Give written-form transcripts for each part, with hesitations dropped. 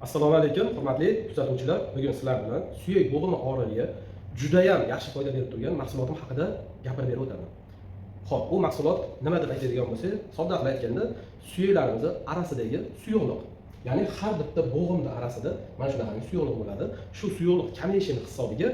Assalomu alaykum, hurmatli kuzatuvchilar. Bugun sizlar bilan suyak bo'g'imi og'rig'iga juda ham yaxshi foyda berib turgan mahsulotim haqida gapirib berib o'taman. Xo'p, bu mahsulot nima deb aytadigan bo'lsak, sodda qilib aytganda, suyaklarimiz arasidagi suyuqlik. Ya'ni har bitta bo'g'imning arasida mana shunaqangi suyuqlik bo'ladi. Shu suyuqlik kamayishini hisobiga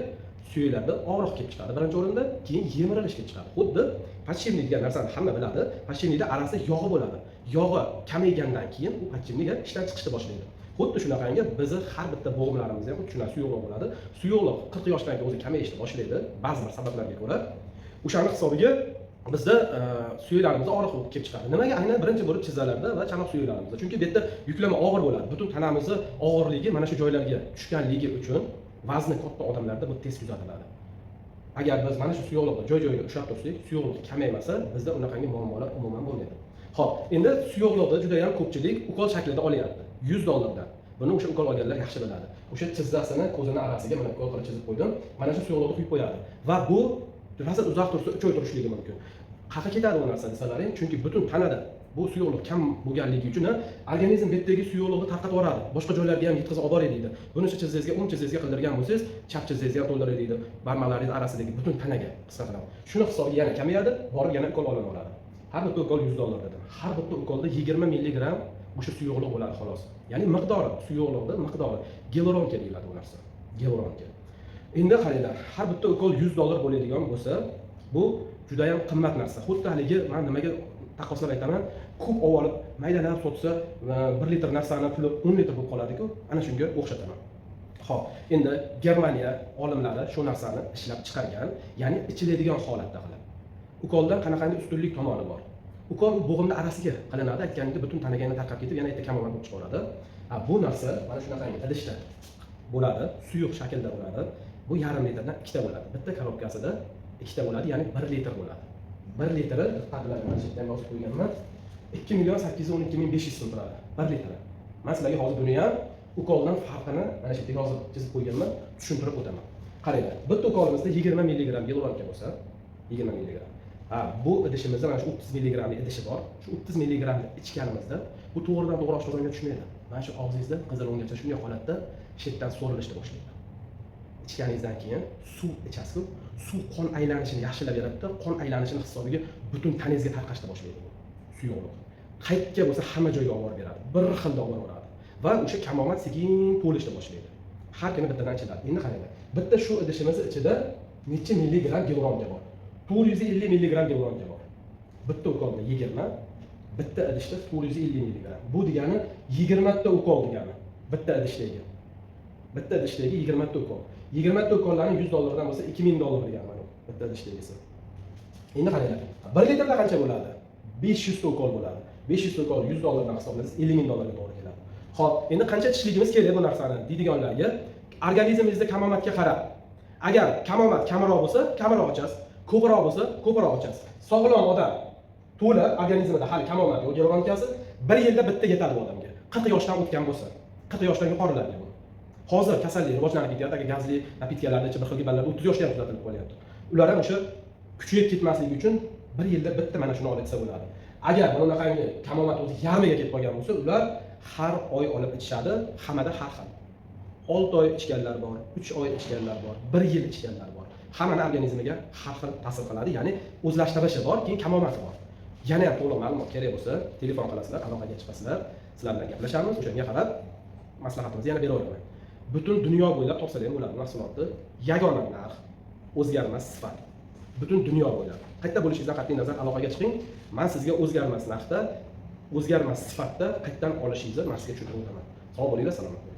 suyaklarda og'riq kelib chiqadi. Birinchi o'rinda, keyin yemirilish kelib chiqadi. Xuddi pachimni degan narsani hamma biladi. Pachimnida arasida yog'i bo'ladi. Yog'i kamaygandan keyin u pachimniga ishdan chiqishni boshlaydi. Xuddi shunaqangi bizni har bitta bo'g'imlarimizda ham xuddi shunaqa suyuqlik bo'ladi. Suyuqlik 40 yoshdan keyin o'zi kamayishni boshlaydi, ba'zi bir sabablarga ko'ra. O'shaning hisobiga bizda suyaklarimiz og'riq kelib chiqadi. Nimaga? Aynan birinchi bo'lib chizalarda va chanoq suyaklarimizda. Chunki bu yerda yuklama og'ir bo'ladi. Butun tanamizni og'irligi mana shu joylarga tushganligi uchun vazni katta odamlarda bu tez kuzatiladi. Agar biz mana shu suyuqlikni joy-joyiga ushlab tursak, suyuqlik kamaymasa, bizda unaqangi muammolar umuman bo'lmaydi. Xo'p, endi suyuqlikni juda ham ko'pchilik ukol shaklida olyapti. $100 dan. Buni o'sha ukol olganlar yaxshi biladi. O'sha chizzasini ko'zini arasiga mana ukol qilib chizib qo'ydim. Mana shu suyuqlikni quyib qo'yadi. Va bu rosa uzoq tursa 3 oy turishligi mumkin. Qayerga ketadi bu narsa desalaring, chunki butun tanada bu suyuqlik kam bo'lganligi uchun organizm bu yerdagi suyuqlikni tarqatib yuboradi. Boshqa joylarga ham yetkazib olib boradi deydi. Buni shu chizzangizga, o'ng chizzangizga qildirgan bo'lsangiz, chap chizzangizga ham to'ldiradi deydi. Barmoqlaringiz arasidagi butun tanaga qisqa qiladi. Shuni hisobiga yana kamayadi, borib yana ukol oladi. Har bitta ukol $100 dedim. Har bitta ukolda 20 milligram o'sha suyuqlik bo'ladi xolos. Ya'ni miqdori, suyuqlikning miqdori gialuronka deyiladi bu narsa. Gialuronka. Endi qaranglar, har bitta ukol $100 bo'ladigan bo'lsa, bu juda ham qimmat narsa. Xuddi haligi men nimaga taqqoslab aytaman, ko'p olib maydalab sotsa, 1 litr narsani puli 10 litr bo'lib qoladi-ku, ana shunga o'xshataman. Xo'p, endi Germaniya olimlari shu narsani ishlab chiqargan, ya'ni ichiladigan holatda qilib. Ukoldan qanaqangi ustunlik tomoni bor. Ukol bo'g'imning arasiga qilinadi, aytganimda butun tanaga tarqab ketib, yana yerda kamomat bo'lib chiqadi. Bu narsa mana shunaqangi idishda bo'ladi, suyuq shaklda bo'ladi. Bu yarim litrdan ikkita bo'ladi. Bitta korobkasida ikkita bo'ladi, ya'ni 1 litr bo'ladi. 1 litri diqqatlar mana shu yerdan yozib qo'yganman. 2.812.500 so'm turadi. 1 litri. Men sizlarga hozir buni ham ukoldan farqini mana shu yerga yozib chizib qo'yganman, tushuntirib o'taman. Qaranglar, bitta ukolimizda 20 milligram gialuronka bo'lsa, 20 milligram. Bu idishimizda mana shu 30 milligramlik idishi bor. Shu 30 milligramni ichganimizda bu to'g'ridan to'g'ri oshqozonga tushmaydi. Mana shu og'zingizda qizilo'nggacha shunday holatda shetdan so'rilishni boshlaydi. Ichganingizdan keyin suv ichasiz, suv qon aylanishini yaxshilab beradi, qon aylanishini hisobiga butun tanangizga tarqashni boshlaydi bu suyuqlik. Qaytga bo'lsa hamma joyga olib borib beradi, bir xilda olib boradi va o'sha kamomat sekin to'lishni boshlaydi. Har kuni bittadan ichiladi. Endi qaranglar, bitta shu idishimiz ichida necha milligram gialuronka bor? 450 milligram gialuronka bor. Bitta ukolda 20, bitta idishda 450 milligram. Bu degani 20 ta ukol degani. Bitta idishdagi. Bitta idishdagi 20 ta ukol. 20 ta ukollarning $100 dan bo'lsa $2000 degani mana bitta idishdagisi. Endi qaranglar. 1 litrda qancha bo'ladi? 500 ta ukol bo'ladi. 500 ta ukol $100 dan hisoblasangiz $50,000 ga to'g'ri keladi. Xo'p, endi qancha ichishligimiz kerak bu narsani deydiganlarga organizmingizda kamomatga qarab. Agar kamomat kamroq bo'lsa, kamroq ichasiz. Ko'proq bo'lsa, ko'proq ichasiz. Sog'lom odam to'la organizmida hali kamomat yo'q, gialuronkasi 1 yilda bitta yetadi odamga. 40 yoshdan o'tgan bo'lsa, 40 yoshdan yuqorilarga bu. Hozir kasallik rivojlanib ketyapti, gazli napitkalarni ichib bir xil bolalar 30 yoshda ham kuzatilib qolyapti. Ular ham o'sha kuchayib ketmasligi uchun 1 yilda bitta mana shuni olib ichsa bo'ladi. Agar bunaqangi kamomat o'zi yarmiga ketib qolgan bo'lsa, ular har oy olib ichishadi, hammada har xil. 6 oy ichganlar bor, 3 oy ichganlar bor, 1 yil ichganlar bor. Hammani organizmiga har xil ta'sir qiladi, ya'ni o'zlashtirishi bor, keyin kamomati bor. Yana ham to'liq ma'lumot kerak bo'lsa, telefon qilasizlar, aloqaga chiqasizlar, sizlar bilan gaplashamiz, o'shanga qarab maslahatimizni yana beraveraman. Butun dunyo bo'ylab topsalar ham bo'ladi mahsulotni, yagona narx, o'zgarmas sifat. Butun dunyo bo'ylab. Qayerda bo'lishingizdan qat'iy nazar aloqaga chiqing. Men sizga o'zgarmas narxda, o'zgarmas sifatda qayerdan olishingizni men sizga tushuntirib o'taman. Sog' bo'linglar, salomat bo'ling.